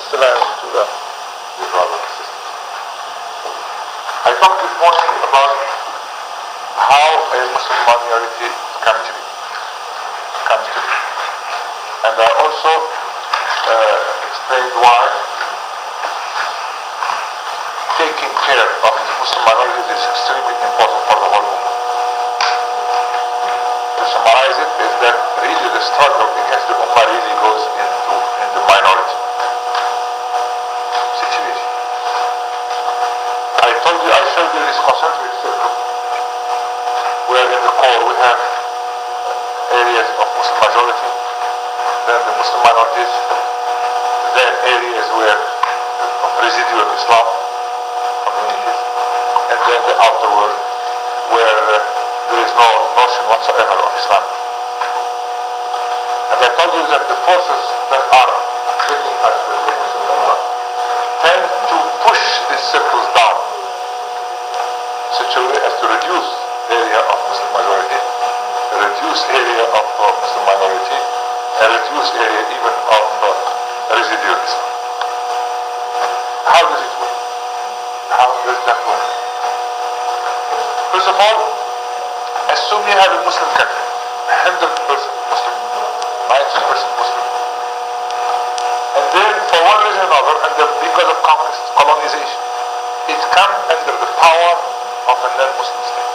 السلام ورحمة الله. Dear brothers and sisters, I talked this morning about how a Muslim minority comes to be. And I also explained why taking care of the Muslim minorities is extremely important for the whole Ummah. To summarize it is that really the struggle against the Ummah really goes in the minority situation. I told you, I showed you this concentric circle where in the core we have areas of Muslim majority, then the Muslim minorities, then areas where of residual Islam communities, and then the outer world where there is no notion whatsoever of Islam. And I told you that the forces that are creating at the Muslim Ummah tend to push these circles down in such a way as to reduce area of Muslim majority, reduce area of Muslim minority, and reduce area even of residual Islam. How does it work? How does that work? First of all, assume you have a Muslim country, 100% Muslim, 90% Muslim. And then for one reason or another, and because of conquest, colonization, it comes under the power of a non-Muslim state.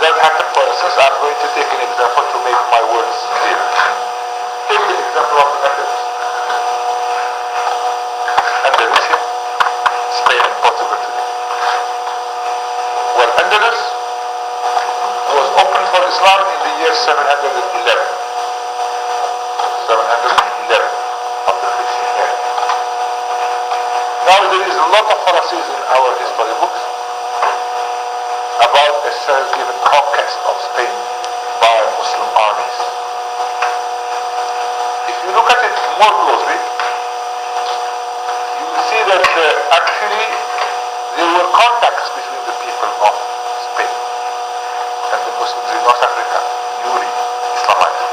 That happened, for instance, I'm going to take an example to make my words clear. Take the example of the Andalus. Andalusia, Spain and Portugal today. Well, Andalus was opened for Islam in the year 711. 711 of the Christian era. Now there is a lot of fallacies in our history books about a self-given conquest of Spain by Muslim armies. If you look at it more closely, you will see that actually there were contacts between the people of Spain and the Muslims in North Africa, newly Islamized.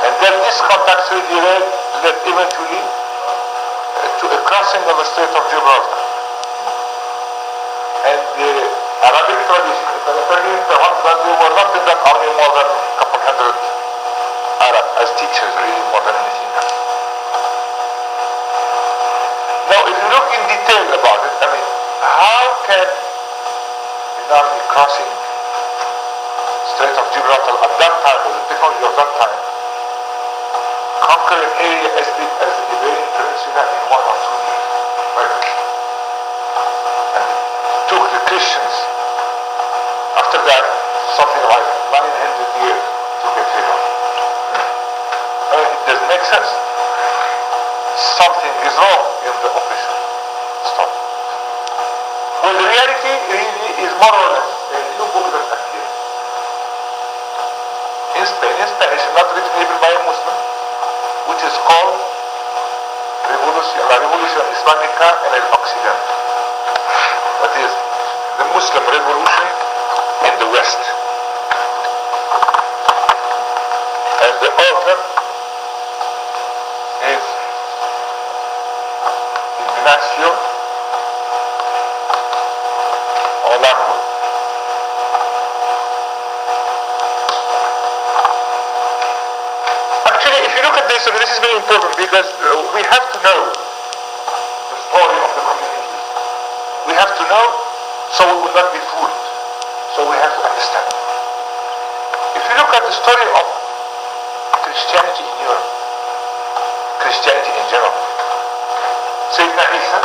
And then these contacts really led eventually to a crossing of the Strait of Gibraltar. And the Arabic tradition, the Mediterranean tells that there were not in that army more than a couple hundred Arab as teachers, really more than anything else. Now if you look in detail about it, I mean, how can an army crossing Strait of Gibraltar at that time, with the technology of that time, conquer an area as big as the Iberian Peninsula in 1 or 2 years? Right? And it took the Christians, after that, something like 900 years to get rid of. It doesn't make sense. Something is wrong in the official story. Well, the reality really is more or less a new book that appears in Spain, in Spanish, not written even by a Muslim, which is called La Revolución Islámica en el Occidente. That is, the Muslim revolution in the West. And the author is Ignacio Olavo. Actually, if you look at this, this is very important because we have to know the story of the communities. We have to know so we will not be fooled. So we have to understand. If you look at the story of Christianity in Europe, Christianity in general, Sayyidina Isa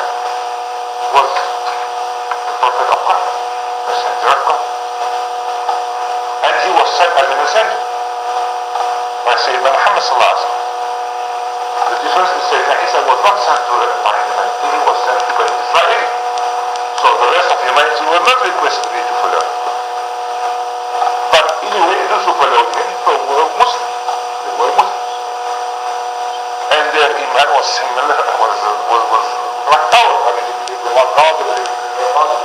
was the prophet of God, messenger of God. And he was sent as a messenger by Sayyidina Muhammad sallallahu alaihi wasallam. The difference is Sayyidina Isa was not sent to the entire humanity, he was sent to Bani Israel. So the rest of humanity were not requested to follow him. But anyway, those who followed him were Muslims. They were Muslims. And their iman was similar, was like ours. I mean, they believed in one God, they believed in one God.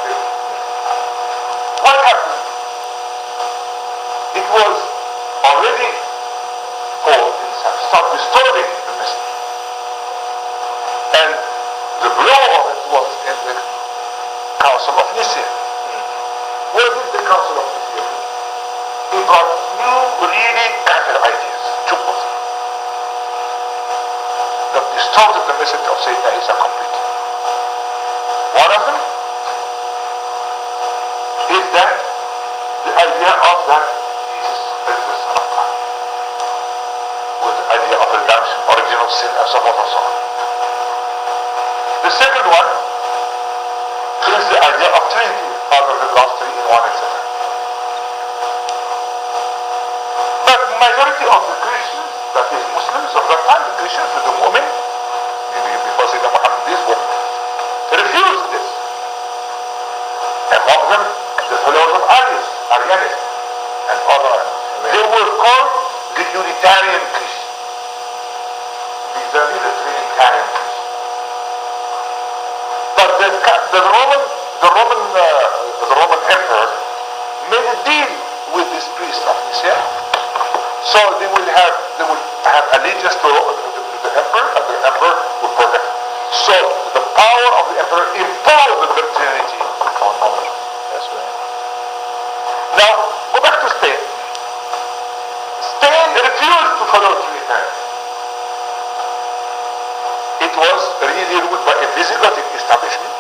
What happened? It was already old, start disturbing ethnicity of Sayyidina Isa completely. One of them is that the idea of that Jesus is the Son of God, with the idea of redemption, origin of sin, and so forth and so on. The second one is the idea of Trinity, Father, the God, three in one, etc. But majority of the Christians, that is Muslims of that time, the Christians with the women, maybe before Sayyidina Muhammad, these were refused this. Among them, the followers of Arianism, and other. They were called the Unitarian Christians. Vis-a-vis the Trinitarian Christians. But the Roman emperor made a deal with this priest of Nicaea. So they will have allegiance to the emperor, and the emperor will protect. So the power of the emperor imposed the Trinity on them. That's right. Now go back to Spain. Spain refused to follow Trinitarian. It was really ruled by a Visigothic establishment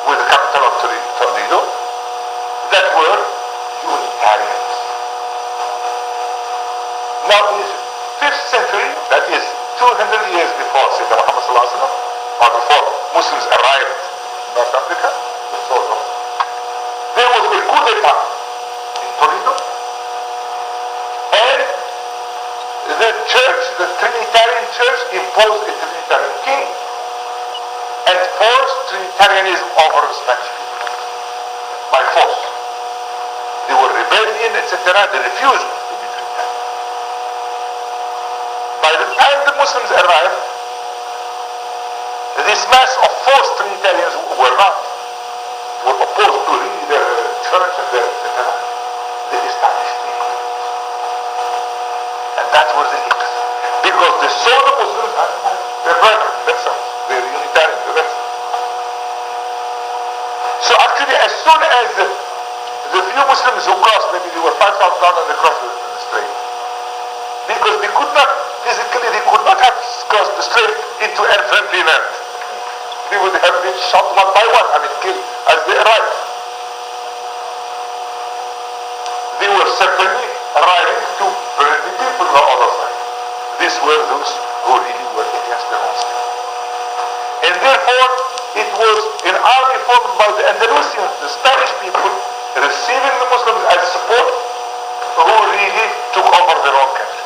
with the capital of Toledo that were Unitarians. Now in the 5th century, that is 200 years before Sayyidina Muhammad sallallahu alaihi wasallam, or before Muslims arrived in North Africa, there was a coup d'etat in Toledo, and the church, the Trinitarian church, imposed a Trinitarian king and forced Trinitarianism over the Spanish people by force. They were rebellion, etc. They refused to be Trinitarian. By the time the Muslims arrived, this mass of forced Trinitarians were opposed to really the church and etc. They established the Equivalent. And that was the links. Because they saw the Muslims as their brethren, themselves. They're Unitarian, themselves. So actually, as soon as the few Muslims who crossed, maybe there were 5,000 and they crossed the strait, because they could not, physically, they could not have crossed the strait into unfriendly land. They would have been shot one by one, killed as they arrived. They were certainly arriving to friendly people on the other side. These were those who really were against their own state. And therefore, it was an army formed by the Andalusians, the Spanish people, receiving the Muslims as support, who really took over their own country.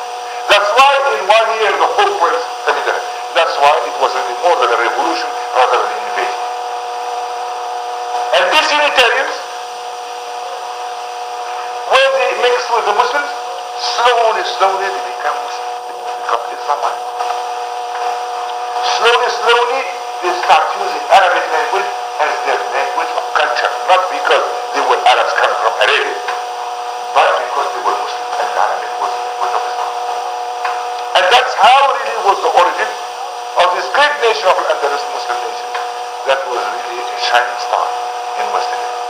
That's why in 1 year the whole place divided. That's why it was really more than a revolution rather than an invasion. And these Unitarians, when they mixed with the Muslims, slowly they become Muslims. They become Islamic. Slowly they start using Arabic language as their language of culture. Not because they were Arabs coming from Arabia, but because they were Muslims and Arabic was the language of Islam. And that's how really was the origin of this great nation of Andalus Muslim nation that was really a shining star in Western Europe.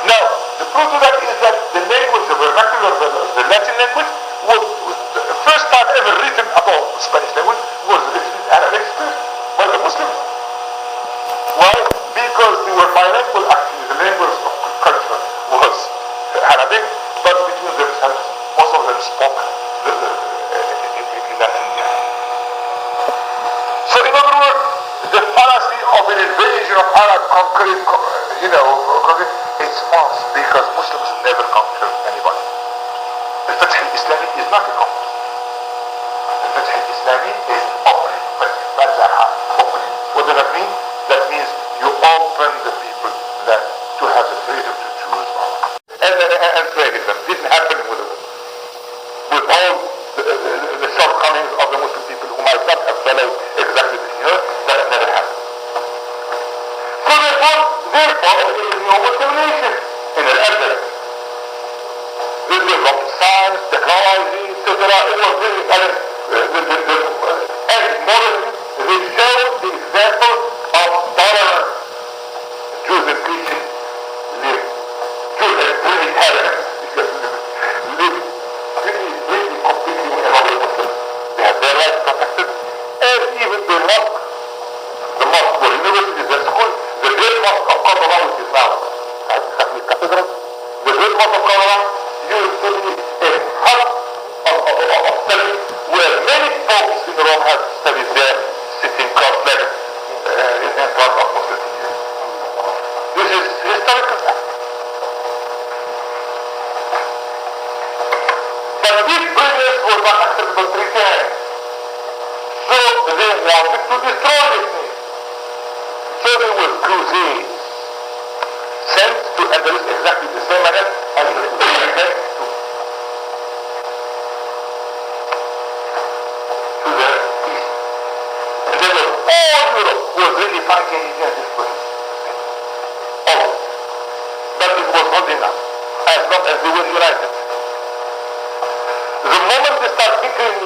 Now, the proof of that is that the language, the vernacular, the Latin language, was the first time ever written about the Spanish language was written in Arabic first by the Muslims. Why? Because they were bilingual actually. The language of culture was Arabic, but between themselves, most of them spoke the Latin. So in other words, the fallacy of an invasion of Arab conquering, it's false because Muslims never conquer anybody. The Fath al-Islami is not a conquest. The Fath al-Islami is opening. Opening. What does that mean? That means you open the people to have the freedom to choose. And play with them. Didn't happen with all the shortcomings of the Muslim people who might not have followed exactly the that never happened. So therefore, there is no Muslim nation in Al-Andalus. They developed science, technology, etc. It was really talent. And morally, they showed the example of tolerance. Jews and Christians live. Jews and Trinitarians live really completely in other Muslims. They have their rights. port of Cordoba used to be a hub of study where many folks in Rome have studied there, sitting cross-legged in front of Muslim teachers. This is historical fact. But these brilliance was not acceptable to Christianity. So they wanted to destroy this name. So there were crusades sent to Andalus exactly the same manner as the sent to the east. And there was all Europe who was really fighting against this place. All. But it was not enough as long as they were united. The moment they start bickering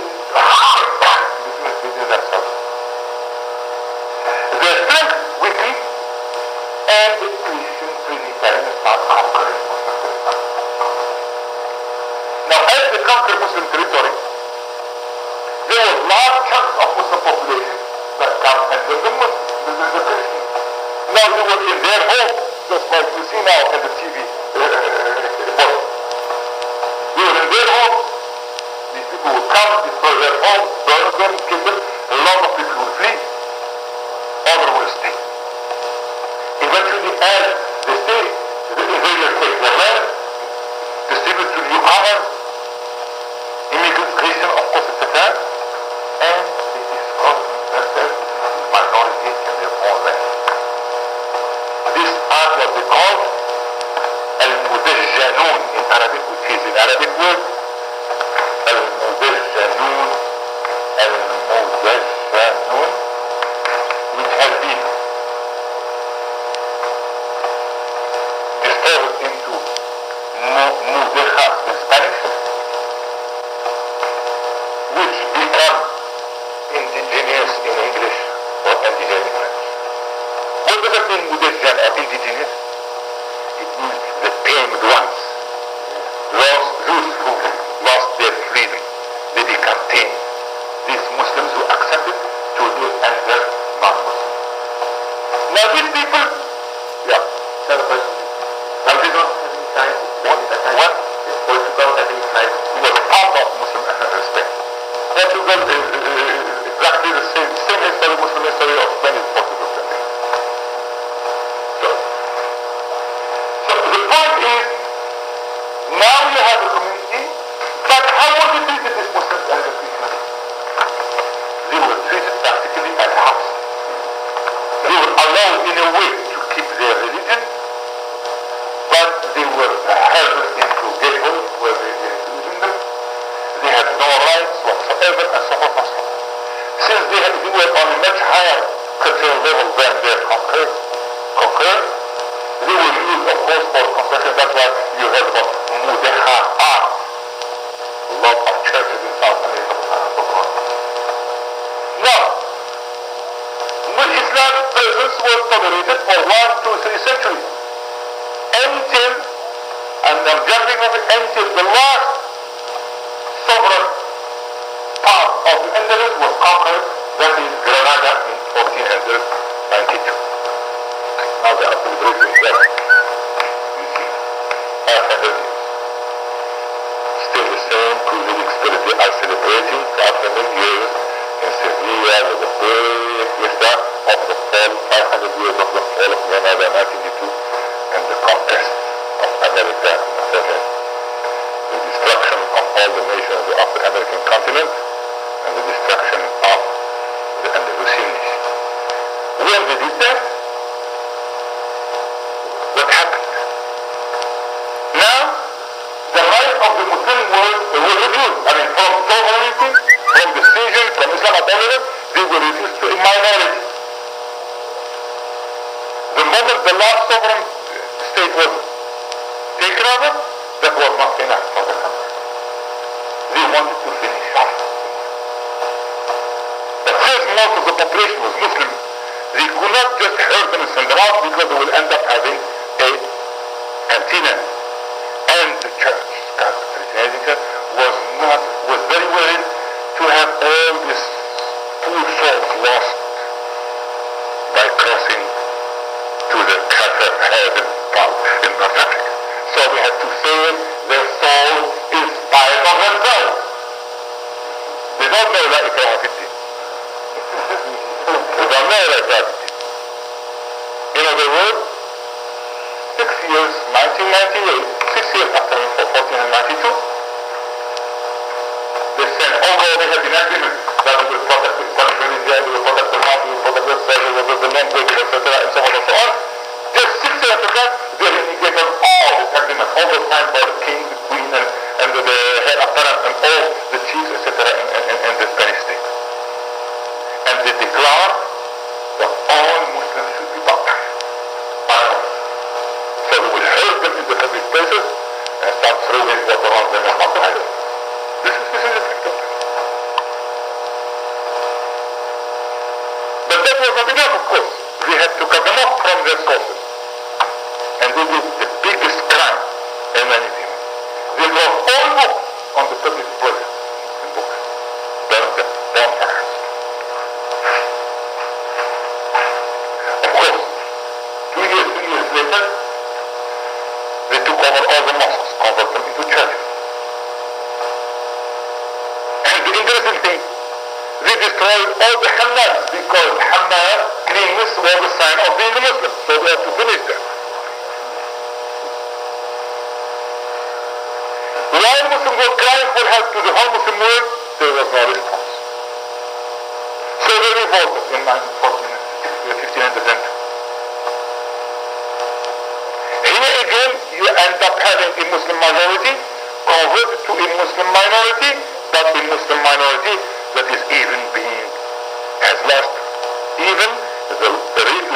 between themselves, their strength weakened, and the Christian Trinitarians start conquering Muslim territory. Now, as they conquered Muslim territory, there was large chunks of Muslim population that come and live the Christians. Now they were in their homes, just like you see now in the TV. They were in their homes. These people would come, destroy their homes, burn them, kill them. A lot of people would flee. Others would stay. Eventually, as they stay, the invaders take their land, distribute to newcomers, immigrants, Christians, of course, etc. And they discover themselves minority in their own land. This are what they call al-mudajjanun in Arabic, which is an Arabic word. Al-mudajjanun, which has been distorted into mudejas in Spanish, which become indigenous in English or indigenous in French. What does it mean, mudajjan or indigenous? It means the tamed ones. Those who lost their freedom, they become tamed. These Muslims who accepted to live under non-Muslims. Now these people, yeah. Now these ones have any signs? What? Portugal has any signs? Was part of Muslim respect. Portugal is exactly the same history, Muslim history of Spain is Portugal. So the point is, now you have a community, but how was it treated as Muslims and the Christians? They were treated practically as house. They were allowed in a way to keep their religion, but they were held into ghettos where they using them. They had no rights whatsoever, and so forth and so on. Since they were on a much higher cultural level than their conquerors, they were used, of course, for construction. That's why you heard about mudeha art. A lot of churches in South America and so on. Now, when Islam's presence was tolerated for 1, 2, 3 centuries, until, and I'm jumping over, until the last sovereign part of the Andalus was conquered, that is Granada in 1492. Now they are celebrating that. You see, 500 years. Still the same crusading spirit they are celebrating 500 years in Sevilla with the great fiesta of the fall, 500 years of the fall of Granada 1992, and the conquest of America the destruction of all the nations of the American continent, and the destruction of the Andalusian nation. When they did that, what happened? Now, the rights of the Muslim world were reduced. I mean, from sovereignty, from decision, from Islam autonomy, they were reduced to a minority. The moment the last sovereign state was taken over, that was not enough for the country. They wanted to finish off. But since most of the population was Muslim, they could not just hurt them and send them out, because they will end up having a cantina. And the church, Christianity, was very willing to have all these poor souls lost by crossing to the Kafir head in North Africa. So we had to sail إكراه في الدين. وضمناه لا إكراه في الدين. In other words, 6 years, 1998, 6 years after 1492, they said, although they had been agreement that we will protect the Islamic religion, we will protect the mosque, we will protect the Israel, we will protect the language, etc., and so on and so on, just 6 years after that, they renegotiated all this agreement, all the signed by the king, the queen, and the head apparent, and all the chiefs, etc., in the Spanish state. And they declared that all Muslims should be baptized. So we will herd them in the public places and start throwing water on them and baptize them. This is the effect of it. But that was not enough, of course. We had to cut them off from their sources. And they did the biggest crime in many people. They brought all books on the public places in books. Burned them, bonfires. Of course, 2 years later, they took over all the mosques, converted them into churches. And the interesting thing, they destroyed all the hammams because hammam cleanness was a sign of being a Muslim. So they had to finish that. While Muslims were crying for help to the whole Muslim world, there was no response. So they revolted in 1502. Here again, you end up having a Muslim majority converted to a Muslim minority, but a Muslim minority that is even has lost even the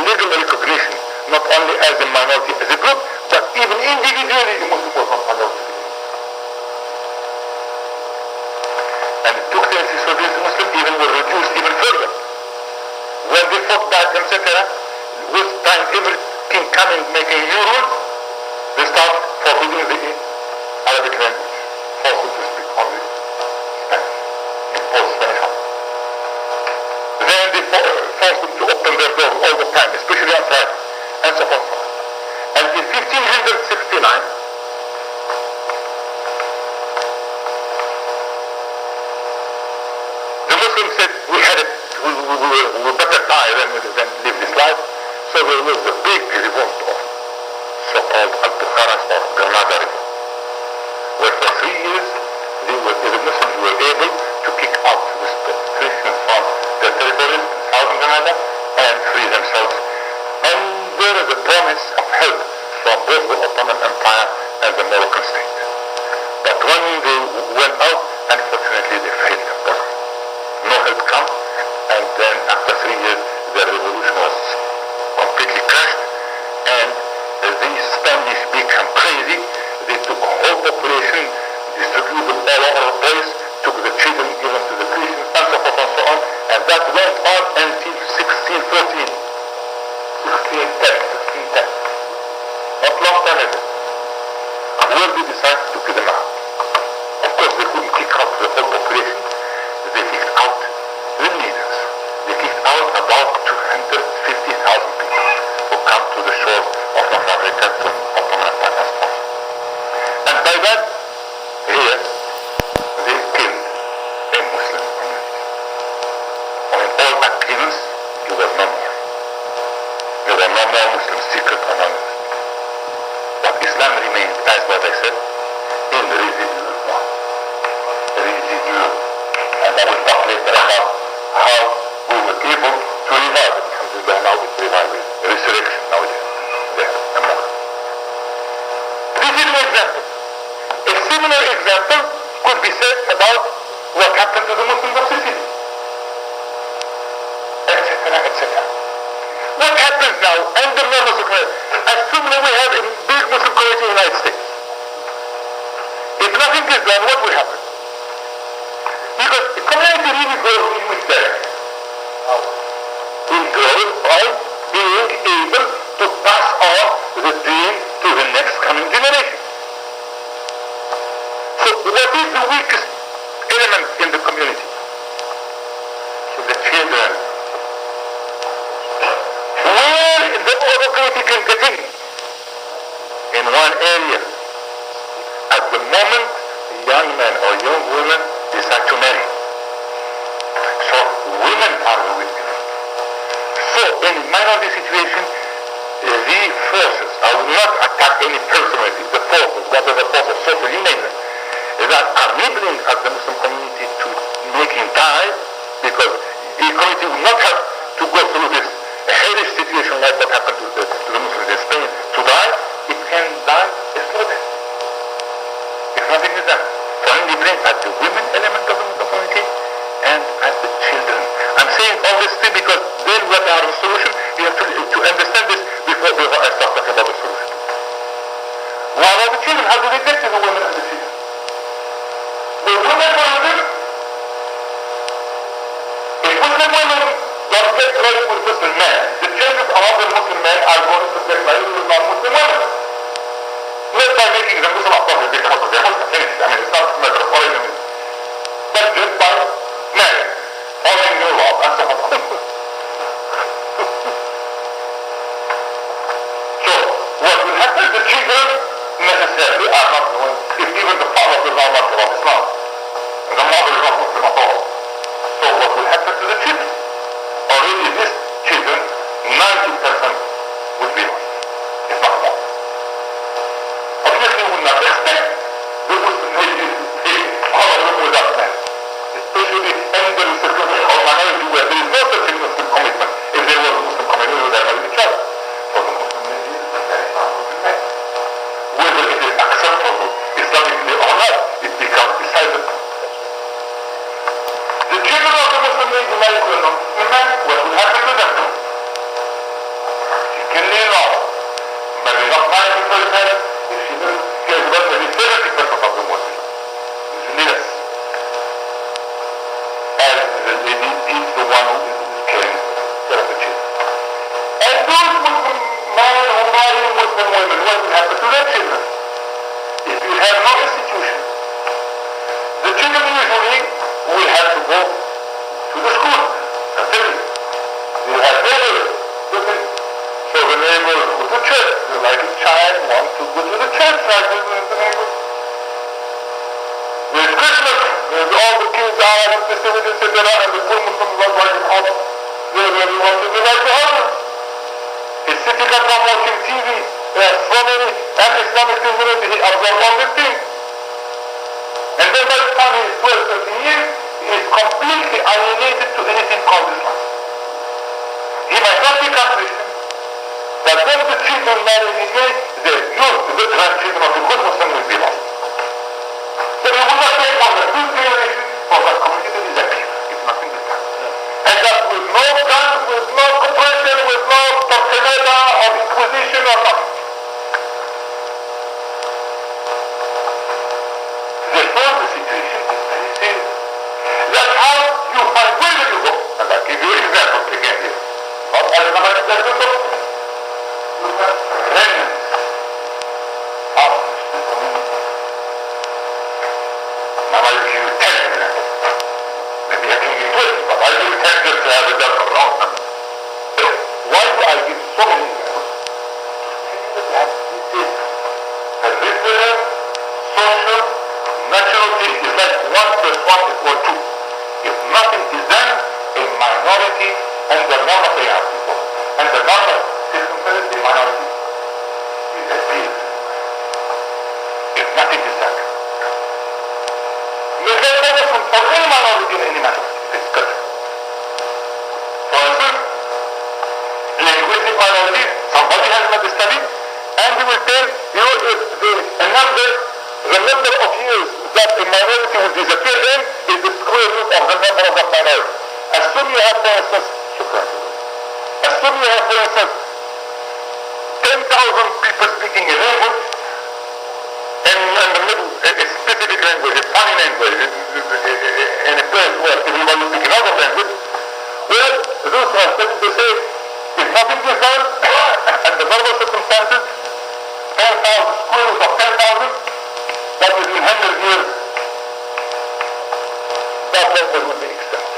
legal recognition, not only as a minority, as a group, but even individually a Muslim was not allowed to be. And it took tendencies for these Muslims even were reduced even further. When they fought back, etc., with time every king coming making new rules, they start forbidding the Arabic language, forced them to speak only Spanish, impose Spanish on them. Then they forced them to open their doors all the time, especially on Friday, and so on. And in 1569, the Muslims said, we better die than live this life. So there was a big revolt of so-called Al-Bukharas or Granada revolt, where for 3 years the Muslims were able to kick out the Christians from their territories in southern Granada and free themselves under the promise of help from both the Ottoman Empire and the Moroccan state. But when they went out, unfortunately they failed them. No help came, and then after 3 years the revolution was completely crashed, and the Spanish became crazy. They took a whole population, distributed them all over the place, took the children, gave them to the Christians, and so forth and so on, and that went on until 1614, 1610, not long time ago, where they decided to kick them out. Of course, they couldn't kick out the whole population. They kicked out the leaders. They kicked out about 250,000 people who come to the shore of North Africa to Ottoman Empire. And by that, here, they killed a Muslim community. On all appearance, there was no more. There were no more Muslims, secret or anonymous. But Islam remained, as what I said, in residual form. Residual. And I will talk later about how we were able to revive it. Alhamdulillah, now it's reviving. Resurrection nowadays. There, and more. This is an example. A similar example could be said about what happened to the Muslims of Sicily. Etc., etc. What happens now under normal circumstances? Assuming we have a big Muslim community in the United States. If nothing is done, what will happen? Because the community really grows in which direction? It grows by being able to pass on the deen to the next coming generation. So what is the weakest element in the community? So the children. Where the other community can get in one area. At the moment, young men or young women decide to marry. are the witnesses. So in minority situation, the forces, I will not attack any personality, the forces, whatever forces, social, you name them, that are enabling us, the Muslim community, to making die, because the community will not have to go through this hellish situation like what happened to the Muslims in Spain, to die. It can die a slow death. If nothing is done. Finally blame at the women element of the Muslim community and at the children. I'm saying all this thing because then what are the solution? You have to understand this before I start talking about the solution. What about the children? How do they get to the women and the children? The women for them, if Muslim women don't get married with Muslim men, the children of other Muslim men are going to get married with non-Muslim women. Not by making the Muslim after they become Muslim. They're Muslim, finished. I mean, it's not a matter of origin. But just by marrying, following your law, and so on. So, what will happen? The children necessarily are not knowing, if even the father does not know about Islam, and the mother is not Muslim at all. So what will happen to the children? Already these children, 90% would be lost, if not more. Obviously, we will not expect the Muslim lady to say, without men, especially under the circumstances of minority where there is no such a Muslim commitment. If there was a Muslim commitment, they would have married each other. So the Muslim lady is very Muslim men. Whether it is acceptable Islamically or not, it becomes decided. The children of the Muslim lady married to a non-Muslim man, what will happen to them? She can live off, maybe not 90%, if she cares about maybe 70% of the Muslims. Usually less. And the lady is the one who is caring for the children. And those Muslim men who marry Muslim women, what will happen to their children? If you have no institution, the children usually will have to go to the school. They have neighbors. So the neighbors go to church. Like a child wants to go to the church, like the neighbors. There's Christmas. There's all the kids are in the festivities, etc. And the poor Muslims are like in home. They really want to be like the others. He's sitting at home watching TV. There are so many Islamic community. He absorbs all these things. And then by the time he is 12, 13 years, he is completely alienated to anything called Islam. He might not become Christian, but when the children marry again, the grandchildren of the good Muslim will be lost. So it will not take more than 2 generations for that community to disappear, if nothing is done. And that with no guns, with no oppression, with no tornado or inquisition or nothing. Therefore, the situation is very serious. That's how you find where you go. And I'll give you an example again here. Not as an American example. You have remnants of the community. Now I'll give you 10 examples. Maybe I can give 20, but I'll give you 10 just to have it done for a long time. So, why do I give so many examples? To tell you that this is a regular, social, natural thing. It's like 1 plus 1 equals 2. If nothing is done, a minority and the normal they have people. And the normal circumstances, the minority is a big. If nothing is done. There is no difference for any minority in any matter. It's culture. For instance, linguistic minority, somebody has made a study, and he will tell you the number of years that a minority will disappear in is the square root of the number of that minority. Assume you have, for instance, 10,000 people speaking a language, and in the middle, a specific language, a funny language, in a place where everybody speaks another language. Well, those who are studying, they say, if nothing is done, under normal circumstances, 10,000 square root of 10,000, that within 100 years, that language will be extinct.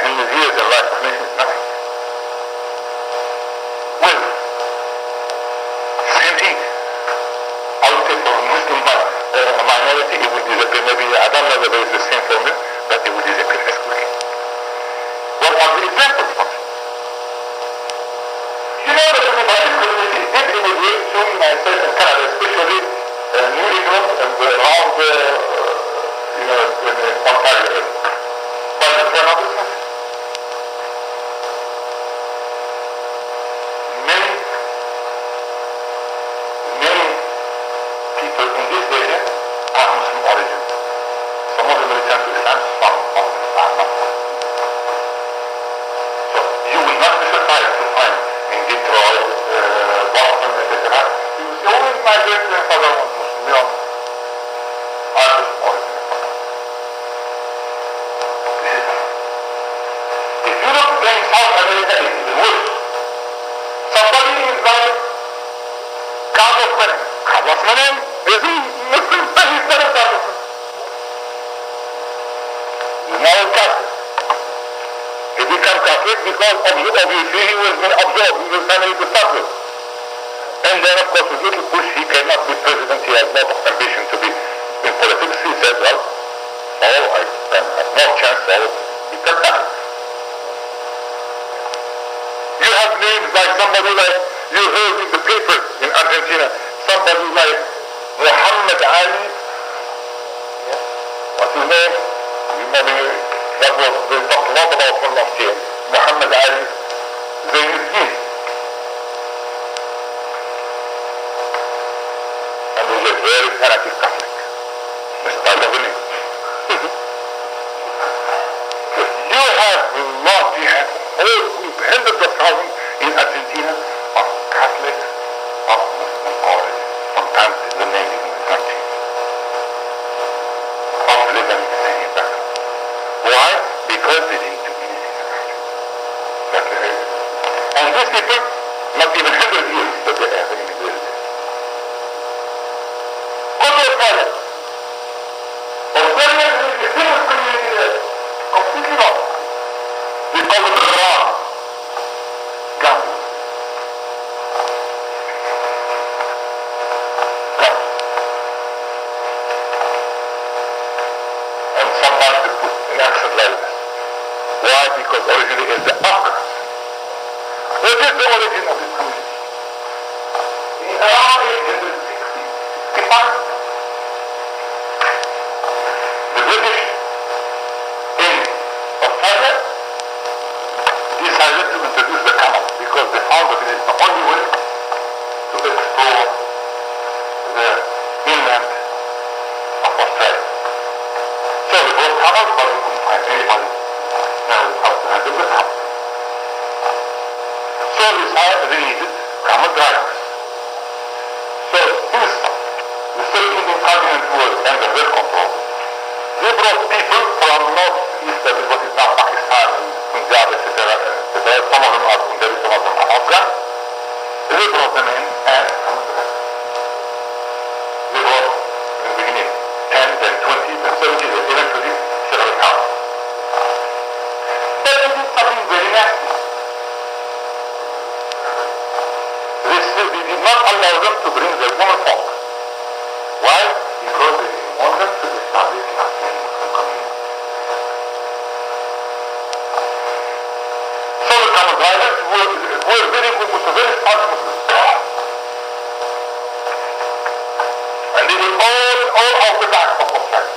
100 years in life of nation is nothing. Well, same thing. I would say for a Muslim minority, it would disappear. Maybe, I don't know whether it's the same for me, but it would disappear as quickly. example function. You know that the Islamic community did immigrate to the United States and Canada, especially New England and around in Ontario. By the turn of the century. Many people in this area are Muslim origin. Some of them return to Islam, some of them are not. So you will not be surprised to find in Detroit, Boston, etc. You will say, oh, my great grandfather was Muslim. No, are Muslim origin. If you look in South America, it is worse. Somebody is like Carlos Menem is a Muslim, but he's not a Muslim. He's now a Catholic. He became Catholic because obviously he was being absorbed in the family to start with. And then of course with little push he cannot be president, he has no ambition to be in politics. He said, well, I have no chance, I will become Catholic. You have names like somebody like you heard in the papers in Argentina, somebody like Muhammad Ali. What's his name? You know, that was, they talked a lot about from last year. Muhammad Ali Zainuddin. And he was a very fanatic Catholic. Despite of the name. You have hundreds of thousands in Argentina of Catholics of Muslim origin. Sometimes the name even is not changed. Of living the same background. Why? Because they didn't do anything about it. That's it. And these people, not even 100 years that they have immigrated. Go to Australia. Australia is the famous community there. Completely lost. We call it Quran. Gambling. And sometimes they put an accent like this. Why? Because originally it's the Afghans. What is the origin of this community? In around 1865, the British in Australia decided to introduce the camel because they found that it is the only way to explore the inland of Australia. So they brought camels, but they couldn't find anybody now how to handle the camel. So they needed camel drivers. So since the 17th continent was under their control, they brought people from northeast, that is what is now Pakistan, Punjab, etc. Some of them are Punjabi, some of them are Afghan. They brought them in and they brought in the beginning 10, then 20, then 70, then eventually several counts. But they did something very nasty. They did not allow them to bring their women folk. Why? Because they didn't want them to establish a Muslim community. So the camel drivers were very good, very smart Muslims. And they were all out the back of Australia.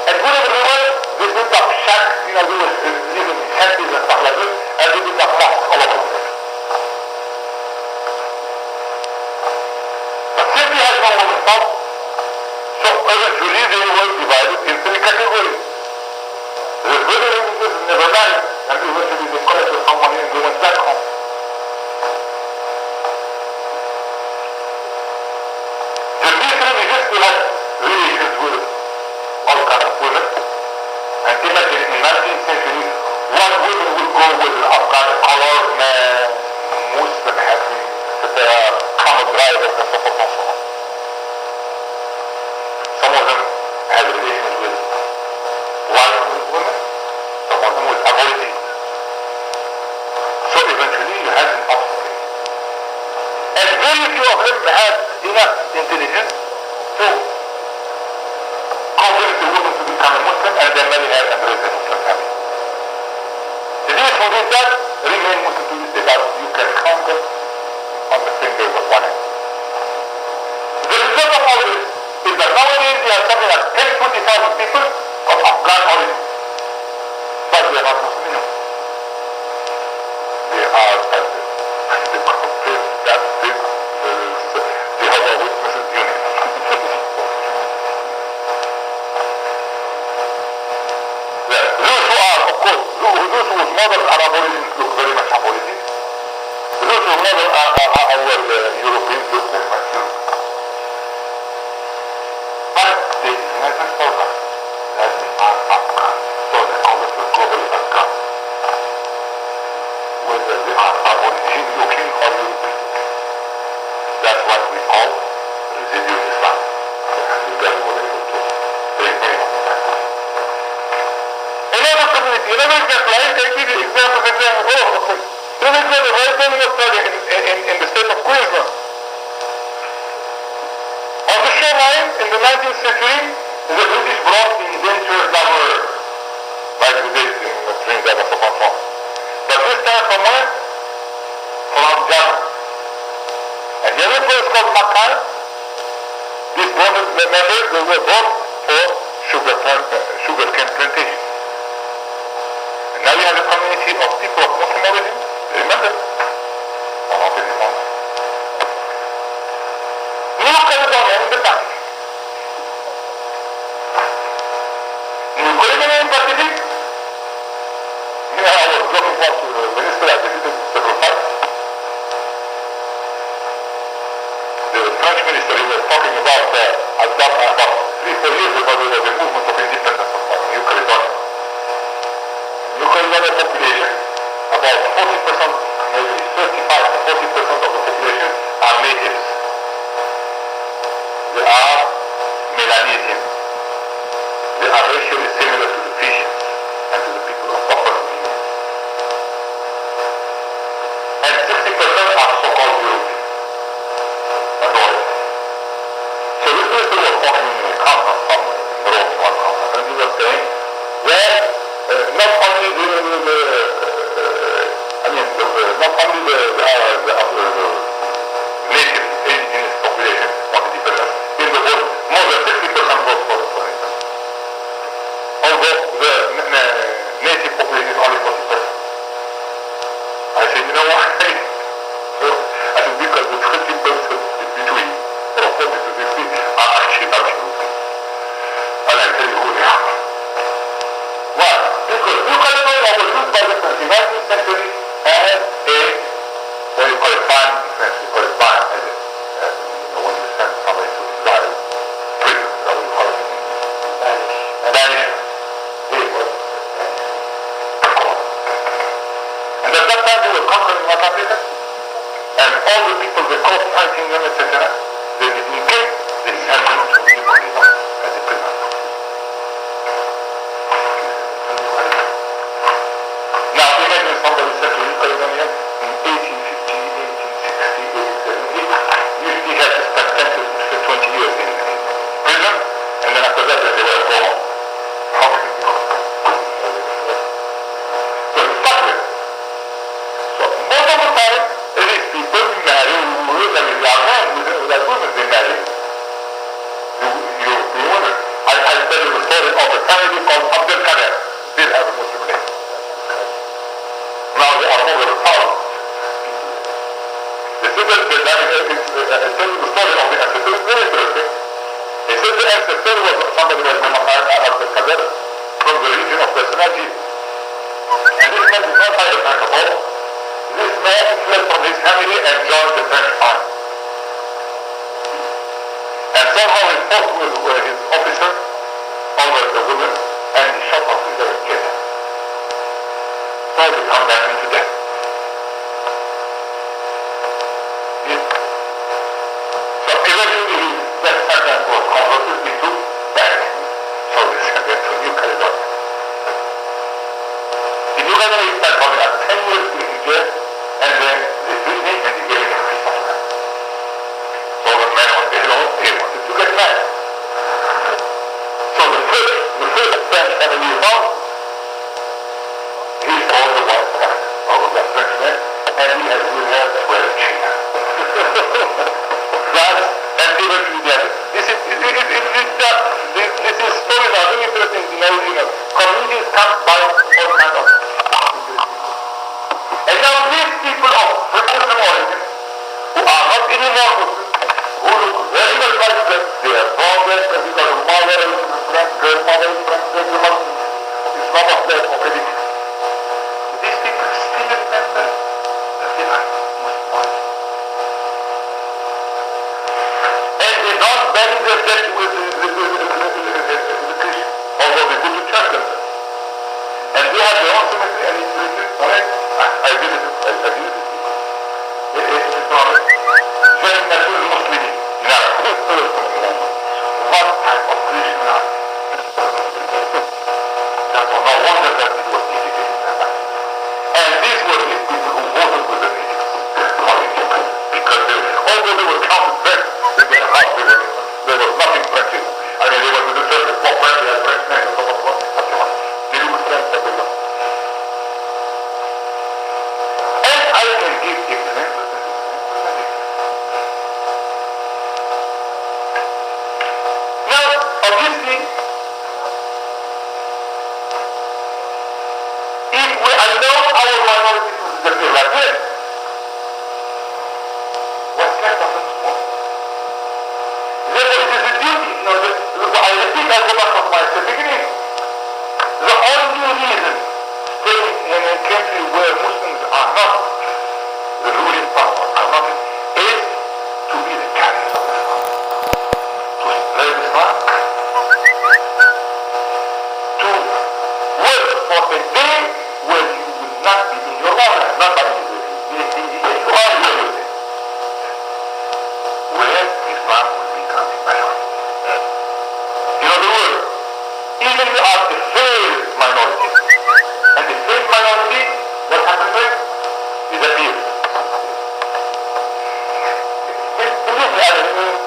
And wherever they were, they built up shacks, they were living in shanties and stuff like this, and they built up mosques all over the place. But since they had no women folk, so eventually they were divided in three categories. The very religious never married, and eventually they collected some money and they went back home. The least religious, they had relations with all kinds of women. And imagine in 19th century, one woman would go with an Afghan color, man, Muslim happy, etc., camel drivers and so forth and so on. Some of them had relations with white women, some of them with aborigines. So eventually you had an obstacle. And very few of them had enough intelligence to convince the woman to become a Muslim and then marry her and raise a Muslim family. who did that remain Muslim to this day. That you can count them on the fingers of one hand. The result of all this is that nowadays we have something like 10-20,000 people of Afghan origin. But they are not Muslim. They are at the conference that is the Jehovah's Witnesses Union. Those who are, of course, those whose modern Arab origins look very much Aborigine. Those whose modern our Europeans look very much European. But they never told us that they are Afghan. So they call us the global Afghan. Whether they are Aborigine looking or European. That's what we call residual Islam. And that we were able to bring in. Another community, another example, I take you the example of all of them. Another example, right there in Australia, in the state of Queensland. On the shoreline, in the 19th century, the British brought the endangered laborer, like we did in the Trinidad and Tobago. But this time from where? From Java. And the other place called Mackay, these members, they were brought for sugarcane plantation. And now we have a community of people of Muslim origin, remember? New Caledonia in the Pacific. New Caledonia in the Pacific. I was looking forward to the minister I visited several times. The French minister, he was talking about about 3-4 years ago there was a movement of independence of New Caledonia. New Caledonia population, about 40%, maybe 35 to 40% of the population are natives. They are Melanesians. They are racially similar to the Fijians and to the people of Papua New Guinea. And 60% are so-called European. Majority. So this minister was talking in a conference somewhere in Rome, one conference, and he was saying, well, not only the native indigenous population want independence in the world, more than 60% vote for it. Although the native population is only 40%. I said, you know what? I said, because the 20% in between, or 40 to 60, are actually not European. And I tell you who they are. Why? Because New Caledonia was used by the 19th century as a, what do you call it, ban in French, we call it ban, as it, when you send somebody to exile, prison, that we call it in English. Banish. And at that time they were conquering North Africa, and all the people they caught fighting them, etc., they didn't kill, they sent them to New Caledonia as a prisoner. Now imagine somebody sent to New Caledonia in 1850, 1860, 1870. Usually had to spend 10 to 20 years in prison, and then after that they were gone. How can it go? So it's stuck there. So most of the time, these people marry, they are men, without women, they marry European women. I tell you the story of a family called Abdel Kader. They have a Muslim name. Now they are over 1,000. They said that I tell you the story of the ancestor, it's very interesting. They said the ancestor was somebody was Abdel Kader from the region of the Sinai. And this man did not fight the French at all. This man fled from his family and joined the French army. And somehow he fought with his officer over the woman, and he shot off his head and killed him. So they come down into death. Yes. So eventually that sentence was converted into banishment. So they sent him to New Caledonia. In New Caledonia he spent only 10 years in jail, and then they freed him and they gave him a piece of land. So the man was he wanted to get married. So the first French family he found, he saw the wife of is stories are very interesting. Communities come by all kinds of and now these people of Muslim origin who are not anymore Muslims, who look very much like them, they are progress because of mother, friends, grandmother, friends, grandmother, Islam of that already. These people still remember that they are Muslim origin. And they don't bury their dead with the Christian, although they go to church themselves. And they have their own cemetery and it's written, alright? I did it. It's alright. جنة المسلمين. What type of Christian are they? That's no wonder that it was indicated in that. And these were these people who voted with the natives. Because although they were counted French, they were half, there was nothing French in them. I mean, they were with the church, what French, they had French names, and so on. They were French, but they were. I can give examples and examples. Now, obviously, if we allow our minorities to disappear like this, what's left of them to fall? Therefore, it is a duty, I repeat, I go back to my beginning. The only reason staying in a country where Muslims are not the ruling power are not is to be the carriers of Islam, to spread Islam, to work for a day where you will not be in your own land, not by you are here with it, where Islam will become a majority. In other words, even if you are a failed minority, and the failed minority, what happens to it? It appears.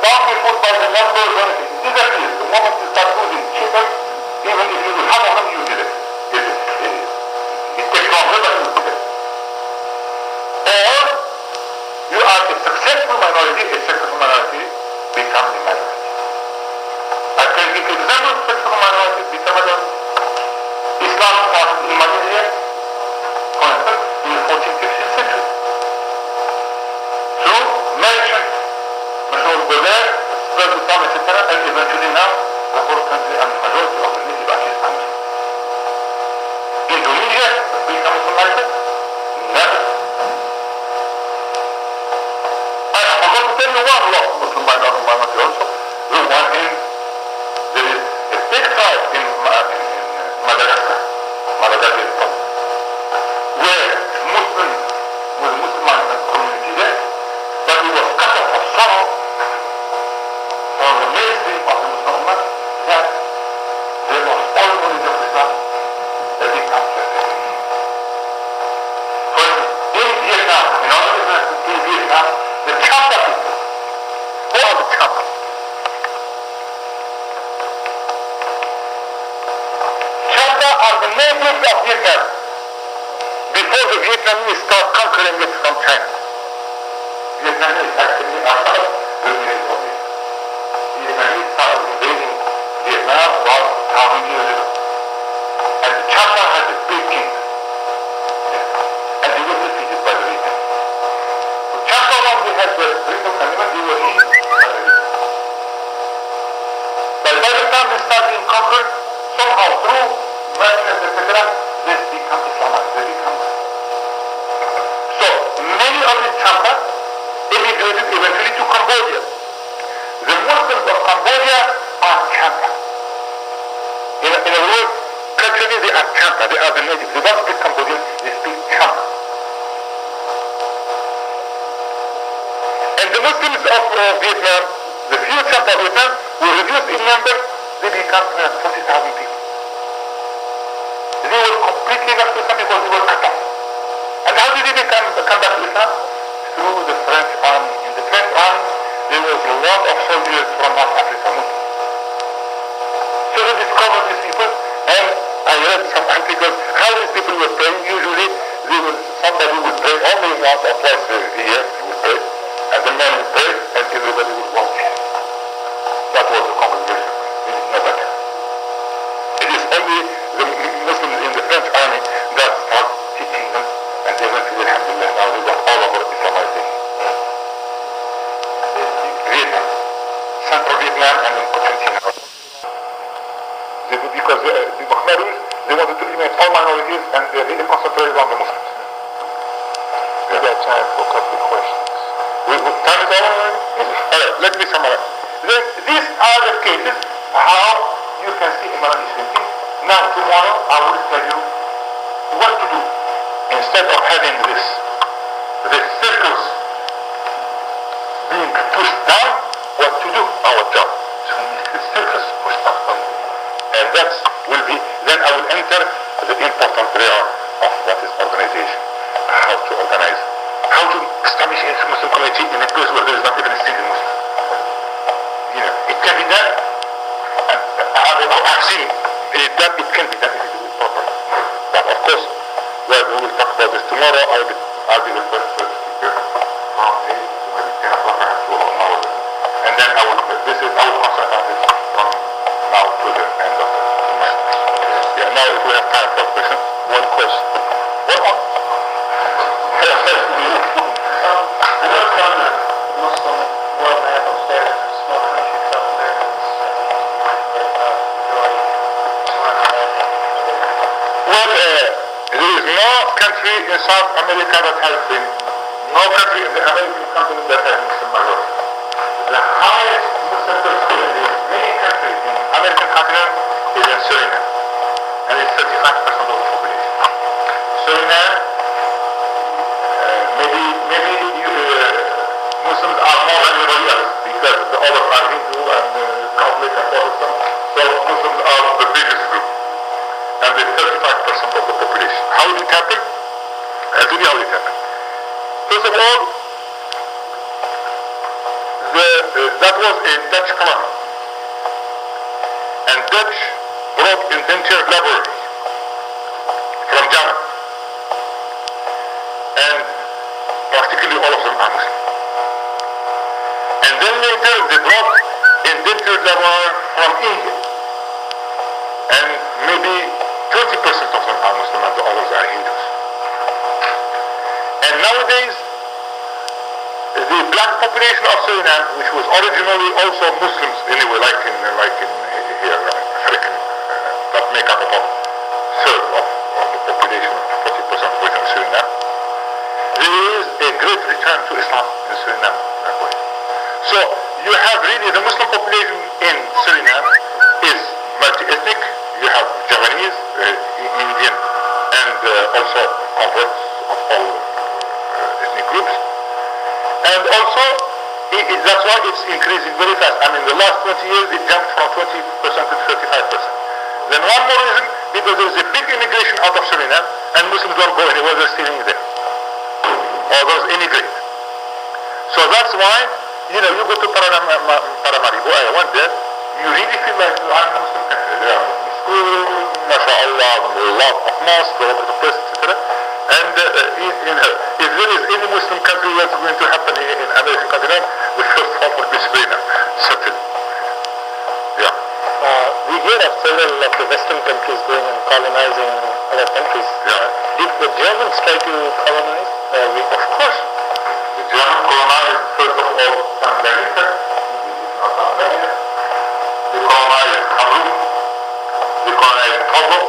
Don't be put by the numbers or anything. It disappears. The moment you start losing children, even if you lose half of them, you did it. It takes longer, but you did it. Or you are a successful minority becomes a majority. I can give examples of successful minorities become a majority. Islam started in Malaysia, for instance, in the 14th, 15th century. Through merchants, go there, spread Islam, etc., and eventually now the whole country and the majority of the native Ashahid country. Indonesia becomes Muslim? Never. I forgot to tell you one law, Muslim minority also. The one in, there is a big tribe in Madagascar, where Muslims, with the Muslim community there, but it was cut off of sorrow from the mainstream of the Muslim Ummah that they lost all knowledge of Islam that they come to it. For instance, in Vietnam, the Champa people, who are the Champa? Champa are the natives of Vietnam before the Vietnamese start conquering it from China. Vietnamese actually are not the natives of Vietnam. Vietnamese started invading Vietnam about 1,000 years ago. And the Champa had a big kingdom. And they were defeated by the Vietnamese. So Champa, once they had their freedom and they were eaten by the Vietnamese. But by the time they started being conquered, somehow through merchants, etc., this become Islamic. They become so many of the Champa immigrated eventually to Cambodia. The Muslims of Cambodia are Champa. In other words, culturally they are Champa. They are the natives. They don't speak Cambodian, they speak Champa. And the Muslims of Vietnam, the few Champa of Vietnam, were reduced in number. They become 40,000 people. They were completely left to Islam because they were cut off. And how did they come back to Islam? Through the French army. In the French army, there was a lot of soldiers from North Africa, Muslims. So they discovered these people, and I read some articles how these people were praying. Usually, somebody would pray only once or twice a year. He would pray, and the men would pray, and everybody would watch. That was Vietnam and in Argentina. Because the Ahmadis, they wanted to eliminate all minorities and they really concentrated on the Muslims. We got time for a couple of questions. Time is all already? Alright, let me summarize. These are the cases how you can see Imran thinking. Now tomorrow I will tell you what to do instead of having this circles being pushed down. What to do? Our job to make the circles pushed up, and that will be. Then I will enter the important realm of what is organization, how to organize, how to establish a Muslim community in a place where there is not even a single Muslim. You know, it can be done. And I've seen that it can be done if it is properly. But of course, well, we will talk about this tomorrow. I'll be the first speaker from 8 to maybe 10 o'clock. I have 2 hours. And then I will concentrate on this from now to the end of it. Yeah, now if we have time for questions. One question. What one? I noticed on the Muslim world map upstairs, there's a small country, South America, Well, there is no country in South America that has been, no country in the American continent that has Muslim majority. The highest Muslim percentage in any country in the American continent is in Suriname, and it's 35% of the population. Suriname, maybe Muslims are more than everybody else because the others are Hindu and Catholic and Protestant, so Muslims are the biggest group. And the 35% of the population. How did it happen? I'll tell you how it happened. First of all, that was a Dutch colony. And Dutch brought indentured laborers from Java. And practically all of them are Muslim. And then later they brought indentured laborers from India. And maybe 20% of them are Muslim and the others are Hindus. And nowadays, the black population of Suriname, which was originally also Muslims anyway, like in here, African, that make up about third of the population, 40% population of Suriname, there is a great return to Islam in Suriname that way. So you have really the Muslim population in Suriname is multi-ethnic. You have Javanese, Indian, and also converts of all ethnic groups. And also, that's why it's increasing very fast. I mean, the last 20 years, it jumped from 20% to 35%. Then one more reason, because there is a big immigration out of Suriname, and Muslims don't go anywhere, they're staying there. Or those immigrate. So that's why, you know, you go to Paramaribo, I went there, you really feel like you are in a Muslim country. There are school, mashallah, a lot of mosques, all over the place, etc. And you know, if there is any Muslim country that's going to happen here in American continent, the first one will be Spain, certainly. Yeah. we hear of several of the Western countries going and colonizing other countries. Yeah. Did the Germans try to colonize? Of course. The Germans colonized, first of all, Tanganyika. They colonized Cameroon. They colonized Togo.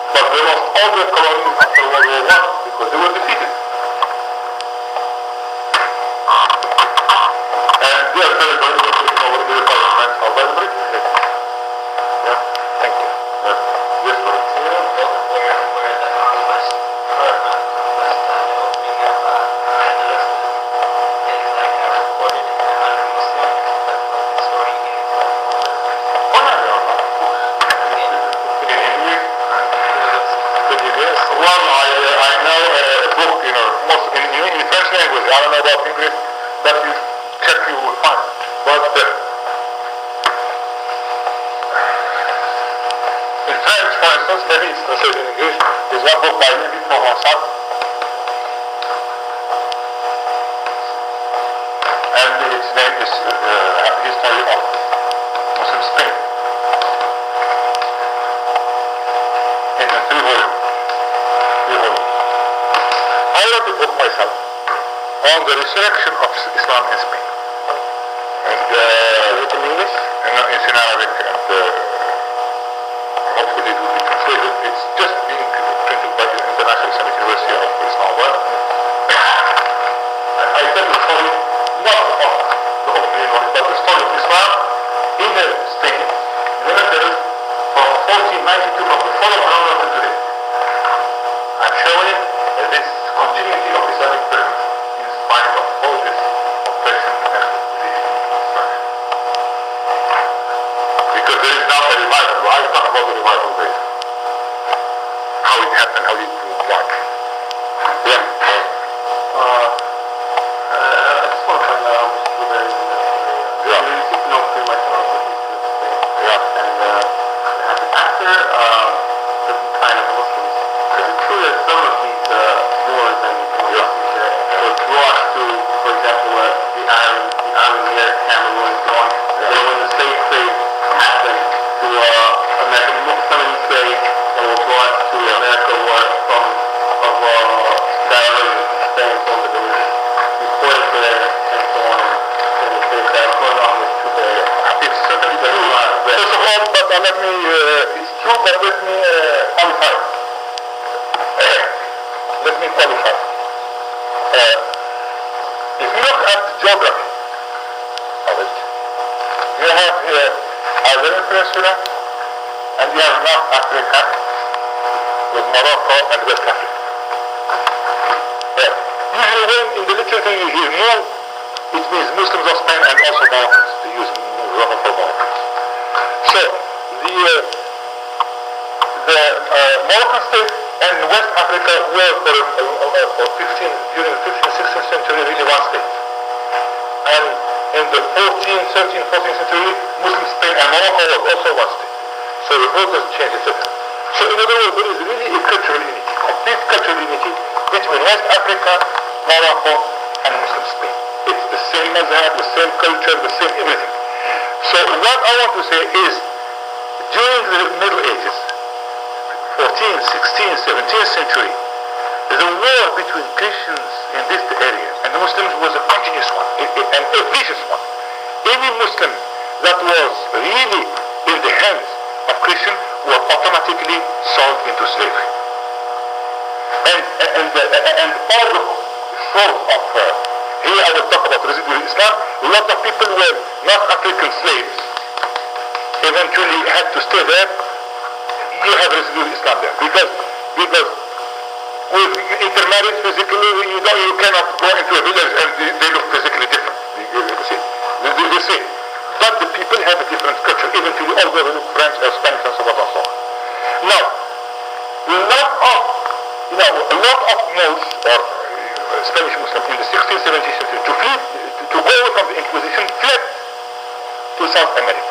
But they lost all their colonies after World War I because they were defeated. And their territory was taken over either by the French or by the British. Yeah. Thank you. Yes, sir. Where the conquest, or not conquest, the opening of Andalus is like recorded under Muslim, but the story is Oh, no, no, no. In English? Could you guess? Well, I know a book, you know, most in French language. I don't know about English, but you check, you will find. But in French, for instance, maybe it's translated in English. There's one book by Levi Provençal, and its name is History of Muslim Spain. In 3 volumes. I wrote a book myself on the resurrection of Islam in Spain. And Is it in English? revival. I talk about the revival later. How it happened, how it worked. Yeah. I just want to find out how much there is in that area. Yeah. You seem to know pretty much about the history of Spain. Yeah. And after the kind of Muslims, is it true that some of these Moors and Muslims that were brought to, for example, the island near Cameroon and so on, and when the slave trade happened to American some of these slaves that were brought to America were from that area of Spain, so that they were reported there and so on, and the slaves that were going on with Cuba. It's certainly true. First of all, but let me, it's true, but let me qualify. Let me qualify. If you look at the geography of it, you have here Iberian Peninsula, and you have North Africa with Morocco and West Africa. Usually when in the literature you hear Mu, it means Muslims of Spain and also Moroccans, to use Mu for Moroccans. So the Moroccan state and West Africa were during the 15th, 16th century really one state. And in the 14th, 14th century, Muslim Spain and Morocco was also one state. So the borders changed, etc. So in other words, there is really a cultural unity, complete cultural unity between West Africa, Morocco, and Muslim Spain. It's the same mazhab, the same culture, the same everything. So what I want to say is, during the Middle Ages, 14th, 16th, 17th century, the war between Christians in this area and the Muslims was a continuous one, and a vicious one. Any Muslim that was really in the hands of Christian were automatically sold into slavery. And all the source of, here I will talk about residual Islam, a lot of people were North African slaves, eventually had to stay there. You have residual Islam there, because with intermarriage physically, you cannot go into a village and they look physically different. You see. But the people have a different culture, eventually although they look French or Spanish and so on and so on. Now, a lot of Moors or Spanish Muslims in the 16th, 17th century to go away from the Inquisition fled to South America.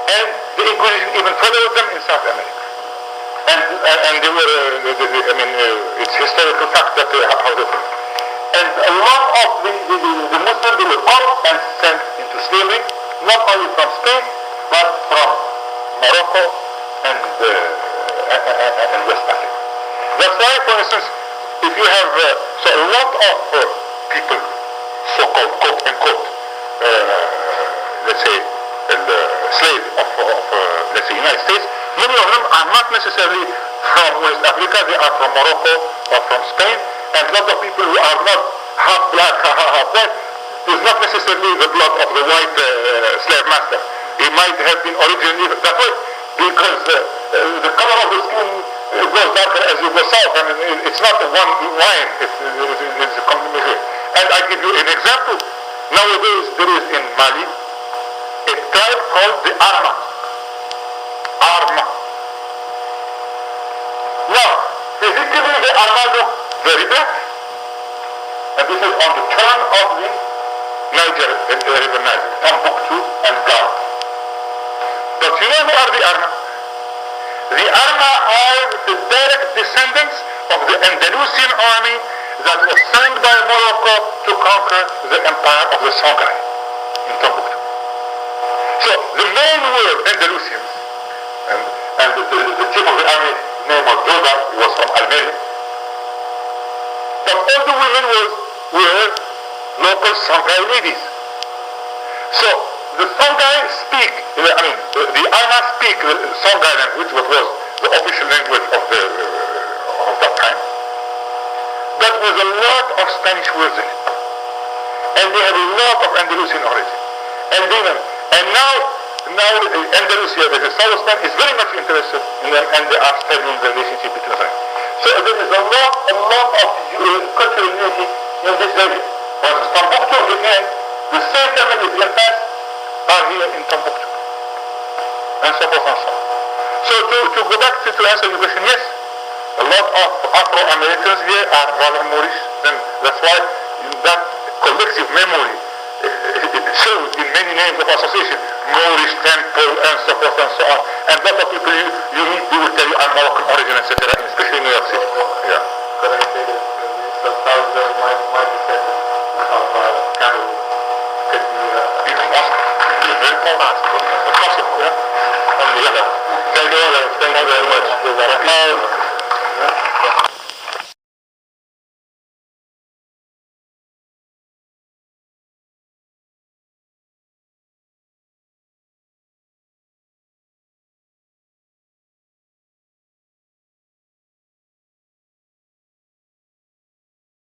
And the Inquisition even followed them in South America. And they were, it's historical fact that how they were. And a lot of the Muslims, they were caught and sent into slavery, not only from Spain, but from Morocco and West Africa. That's why, for instance, if you have, so a lot of people, so-called quote-unquote, let's say, slave of let's say, United States, many of them are not necessarily from West Africa, they are from Morocco or from Spain, and a lot of people who are not half black, half white, is not necessarily the blood of the white slave master. He might have been originally that way, because the color of the skin goes darker as you go south, and it's not one line, it's a combination. And I give you an example. Nowadays there is in Mali a tribe called the Arma. Now, physically the Arma look very black, and this is on the turn of the Niger, River Niger, Timbuktu and Gao. But you know who are the Arma? The Arma are the direct descendants of the Andalusian army that was sent by Morocco to conquer the empire of the Songhai in Timbuktu. So the men were Andalusians, and the chief of the army name was Cordoba, was from Almeria. But all the women were local Songhai ladies. So the Songhai speak, the Arma speak the Songhai language, which was the official language of that time, but with a lot of Spanish words in it. And they have a lot of Andalusian origin. And now Andalusia, the South Spain, is very much interested in them, and they are studying the relationship between them. So there is a lot of cultural unity in this area. But Timbuktu, again, the same families in past are here in Timbuktu. and so forth and so on. So to go back to answer your question, yes, a lot of Afro-Americans here are rather Moorish, and that's why that collective memory shows in many names of association, Moorish temple and so forth and so on. And lot of people you meet, they will tell you I'm Moroccan origin, etc., especially in New York City. Yeah. Could I say that my descendant of Cameroon could be even very possible. Yeah. Thank you very much.